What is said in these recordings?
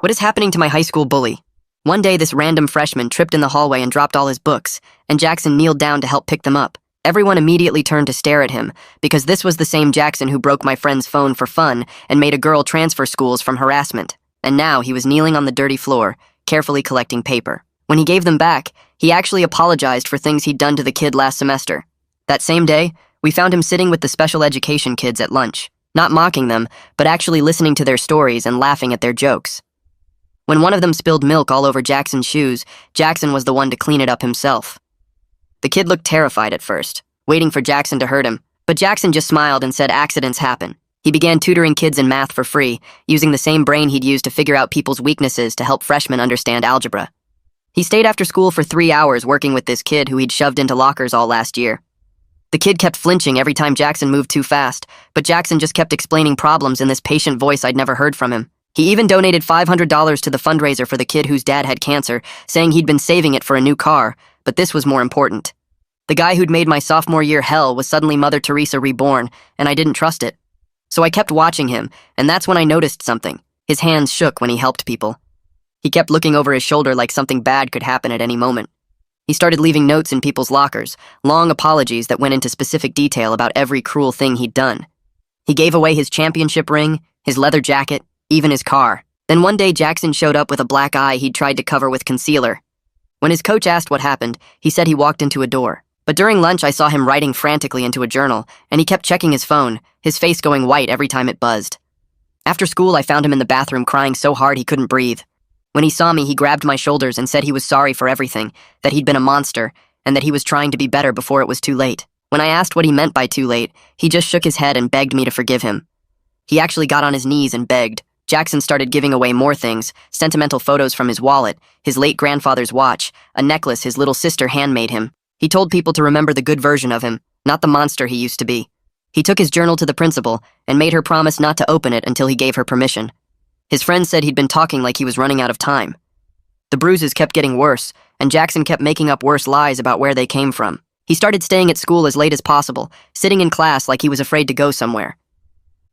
What is happening to my high school bully? One day, this random freshman tripped in the hallway and dropped all his books, and Jackson kneeled down to help pick them up. Everyone immediately turned to stare at him, because this was the same Jackson who broke my friend's phone for fun and made a girl transfer schools from harassment. And now he was kneeling on the dirty floor, carefully collecting paper. When he gave them back, he actually apologized for things he'd done to the kid last semester. That same day, we found him sitting with the special education kids at lunch, not mocking them, but actually listening to their stories and laughing at their jokes. When one of them spilled milk all over Jackson's shoes, Jackson was the one to clean it up himself. The kid looked terrified at first, waiting for Jackson to hurt him, but Jackson just smiled and said accidents happen. He began tutoring kids in math for free, using the same brain he'd used to figure out people's weaknesses to help freshmen understand algebra. He stayed after school for 3 hours working with this kid who he'd shoved into lockers all last year. The kid kept flinching every time Jackson moved too fast, but Jackson just kept explaining problems in this patient voice I'd never heard from him. He even donated $500 to the fundraiser for the kid whose dad had cancer, saying he'd been saving it for a new car, but this was more important. The guy who'd made my sophomore year hell was suddenly Mother Teresa reborn, and I didn't trust it. So I kept watching him, and that's when I noticed something. His hands shook when he helped people. He kept looking over his shoulder like something bad could happen at any moment. He started leaving notes in people's lockers, long apologies that went into specific detail about every cruel thing he'd done. He gave away his championship ring, his leather jacket, even his car. Then one day Jackson showed up with a black eye he'd tried to cover with concealer. When his coach asked what happened, he said he walked into a door. But during lunch I saw him writing frantically into a journal, and he kept checking his phone, his face going white every time it buzzed. After school I found him in the bathroom crying so hard he couldn't breathe. When he saw me, he grabbed my shoulders and said he was sorry for everything, that he'd been a monster, and that he was trying to be better before it was too late. When I asked what he meant by too late, he just shook his head and begged me to forgive him. He actually got on his knees and begged. Jackson started giving away more things, sentimental photos from his wallet, his late grandfather's watch, a necklace his little sister handmade him. He told people to remember the good version of him, not the monster he used to be. He took his journal to the principal and made her promise not to open it until he gave her permission. His friends said he'd been talking like he was running out of time. The bruises kept getting worse, and Jackson kept making up worse lies about where they came from. He started staying at school as late as possible, sitting in class like he was afraid to go somewhere.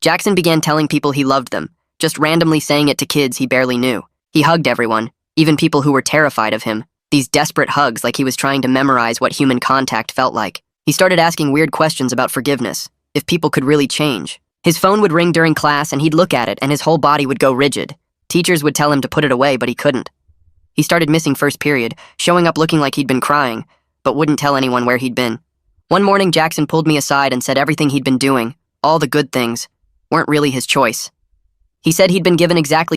Jackson began telling people he loved them, just randomly saying it to kids he barely knew. He hugged everyone, even people who were terrified of him. These desperate hugs like he was trying to memorize what human contact felt like. He started asking weird questions about forgiveness, if people could really change. His phone would ring during class and he'd look at it and his whole body would go rigid. Teachers would tell him to put it away, but he couldn't. He started missing first period, showing up looking like he'd been crying, but wouldn't tell anyone where he'd been. One morning, Jackson pulled me aside and said everything he'd been doing, all the good things, weren't really his choice. He said he'd been given exactly